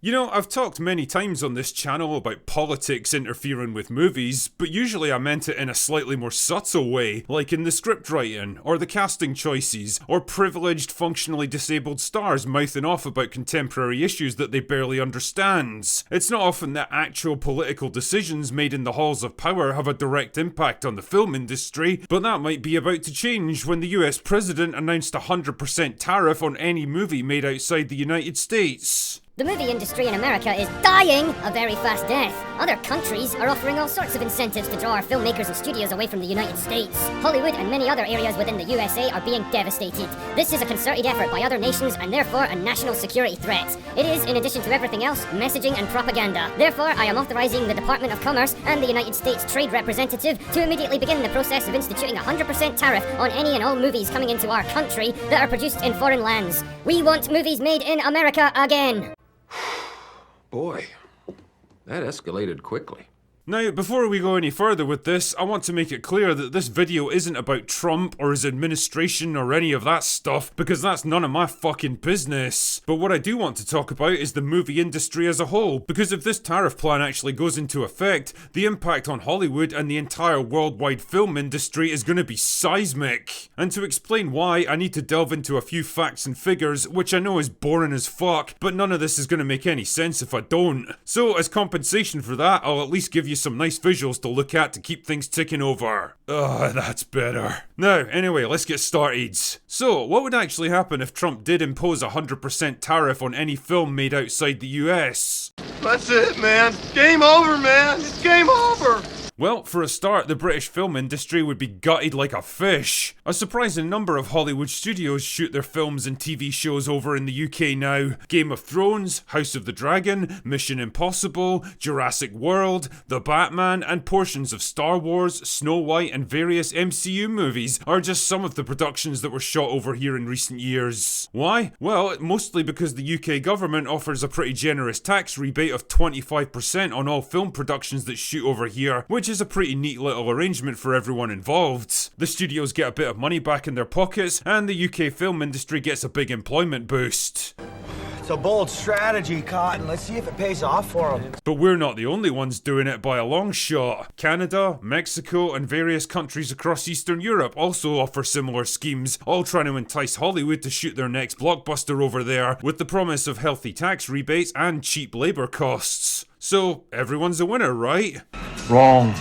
You know, I've talked many times on this channel about politics interfering with movies, but usually I meant it in a slightly more subtle way, like in the script writing, or the casting choices, or privileged functionally disabled stars mouthing off about contemporary issues that they barely understand. It's not often that actual political decisions made in the halls of power have a direct impact on the film industry, but that might be about to change when the US president announced a 100% tariff on any movie made outside the United States. The movie industry in America is dying a very fast death. Other countries are offering all sorts of incentives to draw our filmmakers and studios away from the United States. Hollywood and many other areas within the USA are being devastated. This is a concerted effort by other nations and therefore a national security threat. It is, in addition to everything else, messaging and propaganda. Therefore, I am authorizing the Department of Commerce and the United States Trade Representative to immediately begin the process of instituting a 100% tariff on any and all movies coming into our country that are produced in foreign lands. We want movies made in America again. Boy, that escalated quickly. Now, before we go any further with this, I want to make it clear that this video isn't about Trump or his administration or any of that stuff, because that's none of my fucking business. But what I do want to talk about is the movie industry as a whole, because if this tariff plan actually goes into effect, the impact on Hollywood and the entire worldwide film industry is going to be seismic. And to explain why, I need to delve into a few facts and figures, which I know is boring as fuck, but none of this is going to make any sense if I don't. So, as compensation for that, I'll at least give you some nice visuals to look at to keep things ticking over. Ugh, that's better. Now, anyway, let's get started. So, what would actually happen if Trump did impose a 100% tariff on any film made outside the US? That's it, man. Game over, man. It's game over. Well, for a start, the British film industry would be gutted like a fish. A surprising number of Hollywood studios shoot their films and TV shows over in the UK now. Game of Thrones, House of the Dragon, Mission Impossible, Jurassic World, The Batman, and portions of Star Wars, Snow White, and various MCU movies are just some of the productions that were shot over here in recent years. Why? Well, mostly because the UK government offers a pretty generous tax rebate of 25% on all film productions that shoot over here, which is a pretty neat little arrangement for everyone involved. The studios get a bit of money back in their pockets, and the UK film industry gets a big employment boost. It's a bold strategy, Cotton. Let's see if it pays off for them. But we're not the only ones doing it by a long shot. Canada, Mexico, and various countries across Eastern Europe also offer similar schemes, all trying to entice Hollywood to shoot their next blockbuster over there, with the promise of healthy tax rebates and cheap labour costs. So, everyone's a winner, right? Wrong.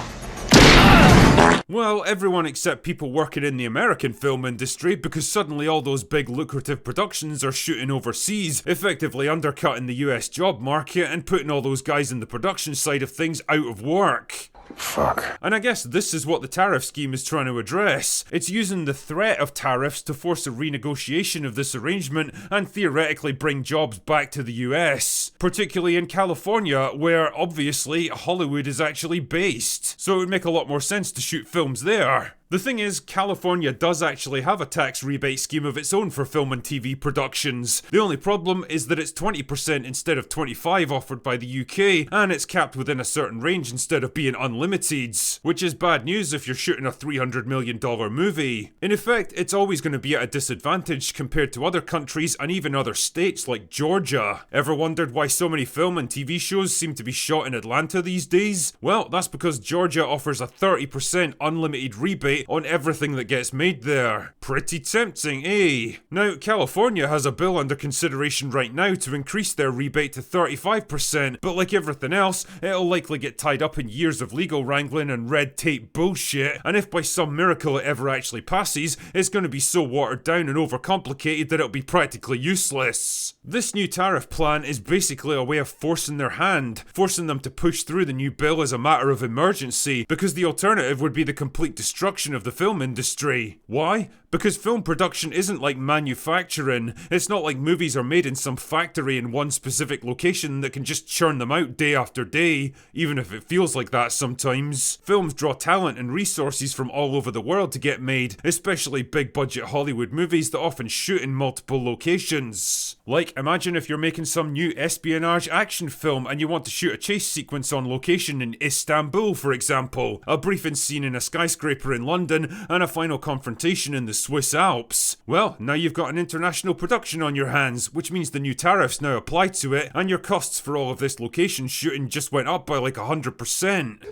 Well, everyone except people working in the American film industry, because suddenly all those big lucrative productions are shooting overseas, effectively undercutting the US job market and putting all those guys in the production side of things out of work. Fuck. And I guess this is what the tariff scheme is trying to address. It's using the threat of tariffs to force a renegotiation of this arrangement and theoretically bring jobs back to the US, particularly in California, where obviously Hollywood is actually based. So it would make a lot more sense to shoot films there. The thing is, California does actually have a tax rebate scheme of its own for film and TV productions. The only problem is that it's 20% instead of 25% offered by the UK, and it's capped within a certain range instead of being unlimited, which is bad news if you're shooting a $300 million movie. In effect, it's always going to be at a disadvantage compared to other countries and even other states like Georgia. Ever wondered why so many film and TV shows seem to be shot in Atlanta these days? Well, that's because Georgia offers a 30% unlimited rebate on everything that gets made there. Pretty tempting, eh? Now, California has a bill under consideration right now to increase their rebate to 35%, but like everything else, it'll likely get tied up in years of legal wrangling and red tape bullshit, and if by some miracle it ever actually passes, it's going to be so watered down and overcomplicated that it'll be practically useless. This new tariff plan is basically a way of forcing their hand, forcing them to push through the new bill as a matter of emergency, because the alternative would be the complete destruction of the film industry. Why? Because film production isn't like manufacturing. It's not like movies are made in some factory in one specific location that can just churn them out day after day, even if it feels like that sometimes. Films draw talent and resources from all over the world to get made, especially big budget Hollywood movies that often shoot in multiple locations. Like, imagine if you're making some new espionage action film and you want to shoot a chase sequence on location in Istanbul, for example. A briefing scene in a skyscraper in London London and a final confrontation in the Swiss Alps. Well, now you've got an international production on your hands, which means the new tariffs now apply to it, and your costs for all of this location shooting just went up by like 100%.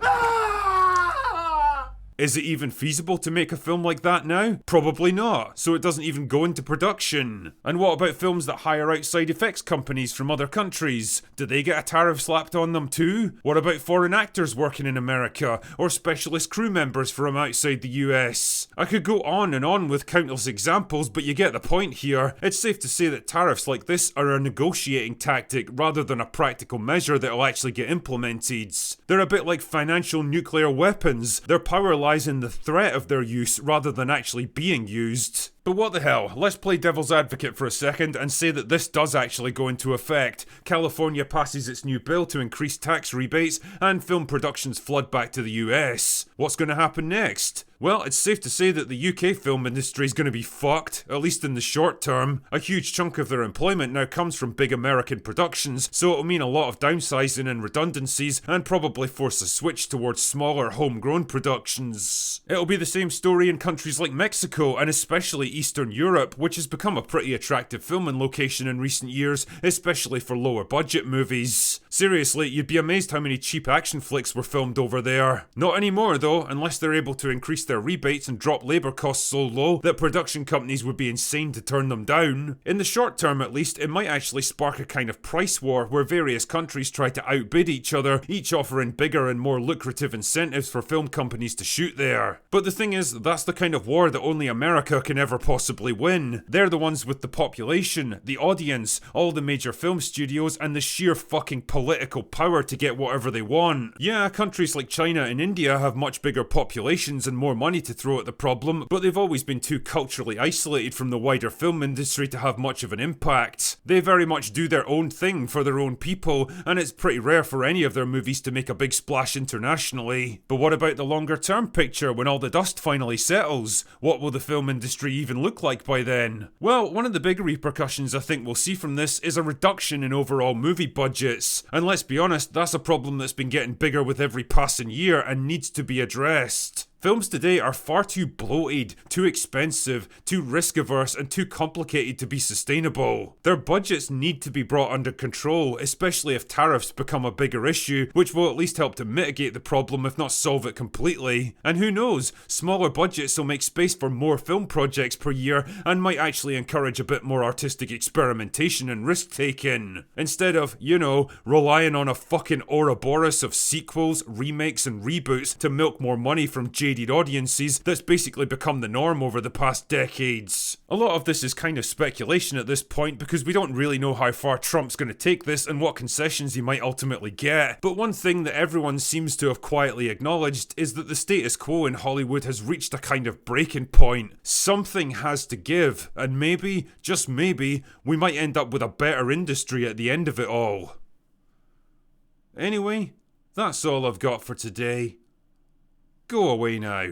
Is it even feasible to make a film like that now? Probably not, so it doesn't even go into production. And what about films that hire outside effects companies from other countries? Do they get a tariff slapped on them too? What about foreign actors working in America, or specialist crew members from outside the US? I could go on and on with countless examples, but you get the point here. It's safe to say that tariffs like this are a negotiating tactic rather than a practical measure that will actually get implemented. They're a bit like financial nuclear weapons. Their power lies in the threat of their use rather than actually being used. But what the hell, let's play devil's advocate for a second and say that this does actually go into effect. California passes its new bill to increase tax rebates and film productions flood back to the US. What's going to happen next? Well, it's safe to say that the UK film industry is going to be fucked, at least in the short term. A huge chunk of their employment now comes from big American productions, so it'll mean a lot of downsizing and redundancies and probably force a switch towards smaller homegrown productions. It'll be the same story in countries like Mexico and especially Eastern Europe, which has become a pretty attractive filming location in recent years, especially for lower budget movies. Seriously, you'd be amazed how many cheap action flicks were filmed over there. Not anymore though, unless they're able to increase their rebates and drop labour costs so low that production companies would be insane to turn them down. In the short term at least, it might actually spark a kind of price war where various countries try to outbid each other, each offering bigger and more lucrative incentives for film companies to shoot there. But the thing is, that's the kind of war that only America can ever possibly win. They're the ones with the population, the audience, all the major film studios, and the sheer fucking political power to get whatever they want. Yeah, countries like China and India have much bigger populations and more money to throw at the problem, but they've always been too culturally isolated from the wider film industry to have much of an impact. They very much do their own thing for their own people, and it's pretty rare for any of their movies to make a big splash internationally. But what about the longer term picture when all the dust finally settles? What will the film industry even look like by then? Well, one of the big repercussions I think we'll see from this is a reduction in overall movie budgets. And let's be honest, that's a problem that's been getting bigger with every passing year and needs to be addressed. Films today are far too bloated, too expensive, too risk-averse, and too complicated to be sustainable. Their budgets need to be brought under control, especially if tariffs become a bigger issue, which will at least help to mitigate the problem if not solve it completely. And who knows, smaller budgets will make space for more film projects per year and might actually encourage a bit more artistic experimentation and risk-taking. Instead of, you know, relying on a fucking Ouroboros of sequels, remakes, and reboots to milk more money from jaded audiences that's basically become the norm over the past decades. A lot of this is kind of speculation at this point because we don't really know how far Trump's going to take this and what concessions he might ultimately get. But one thing that everyone seems to have quietly acknowledged is that the status quo in Hollywood has reached a kind of breaking point. Something has to give, and maybe, just maybe, we might end up with a better industry at the end of it all. Anyway, that's all I've got for today. Go away now.